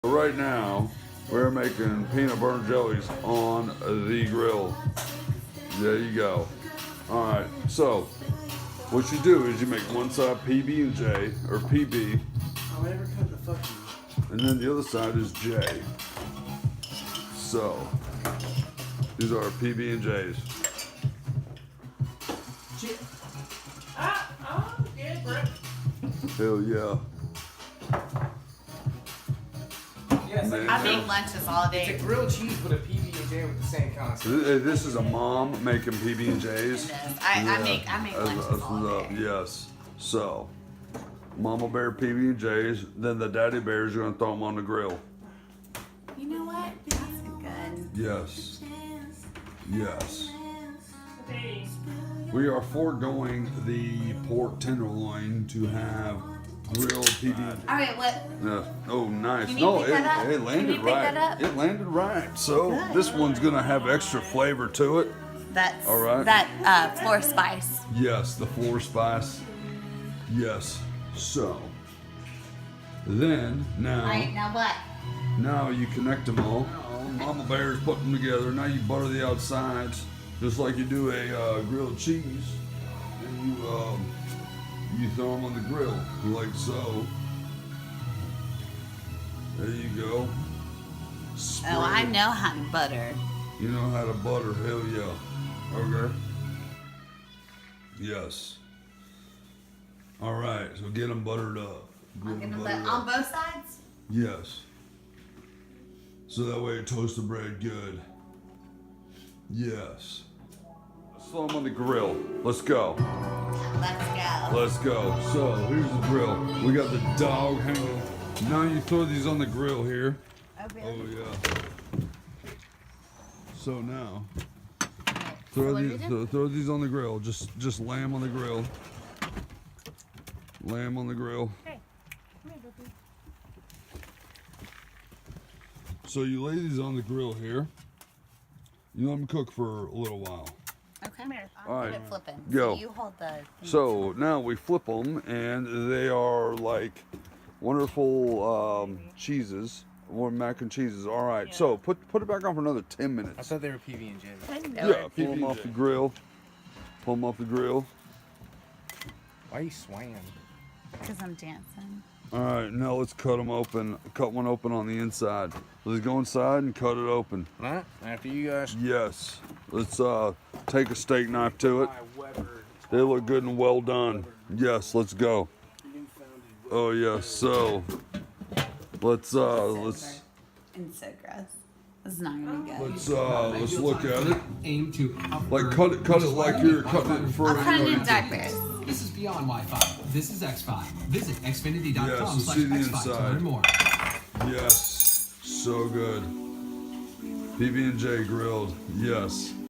Right now, we're making peanut butter jellies on the grill. There you go. All right, so what you do is you make one side PB and J or PB, I'll never cut the fucking. and then the other side is J. So these are our PB and J's. Good, bro. Hell yeah. Yes, Man. I make lunches all it's day. a grilled cheese with a PB and J with the same concept. This is a mom making PB and J's. I make lunches all day. Yes. So, Mama Bear PB and J's. Then the Daddy Bears are gonna throw them on the grill. You know what? That's good. Yes. Yes. We are foregoing the pork tenderloin to have grilled PB. All right, what? Yeah. Oh, nice. Can you No, pick that up? it Can landed you pick right. that up? It landed right. So Good. this one's gonna have extra flavor to it. That's All right. that floor spice. Yes, the floor spice. Yes. So then All right, now what? now you connect them all. Mama Bear's putting them together. Now you butter the outsides just like you do a grilled cheese, and you throw them on the grill like so. There you go. Spread Oh, I it. know how to butter. You know how to butter, hell yeah. Okay. Yes. All right, so get them buttered up. I'm Get 'em gonna buttered on up. both sides. Yes. So that way it toasts the bread good. Yes. Let's throw them on the grill. Let's go. Let's go. Let's go. So here's the grill. We got the dog hanging. Now you throw these on the grill here. Oh, Oh really? yeah. So now So throw what do these we do? throw these on the grill. Just lamb on the grill. Lamb on the grill. Hey, come here, Duffy. So you lay these on the grill here. You let them cook for a little while. Okay. here. All Put right. it flipping. Go. So you hold the. thing. So now we flip them, and they are like wonderful cheeses, or mac and cheeses. All right. So put it back on for another 10 I minutes. thought they were PB and J. I know Yeah, it. pull them off the grill. Pull them off the grill. Why are you swaying? Because I'm dancing. All right, now let's cut them open. Cut one open on the inside. Let's go inside and cut it open. Alright, after you guys. Yes. Let's take a steak knife to it. They look good and well done. Yes, let's go. Oh yes. So let's It's so gross. It's not gonna be good. let's look at it. Aim to Like cut it like you're cutting it for. I'll cut it in diapers. This is beyond Wi-Fi. This is X5. Visit Yeah, so xfinity.com/x5 see the to inside. learn more. Yes. So good. PB and J grilled. Yes.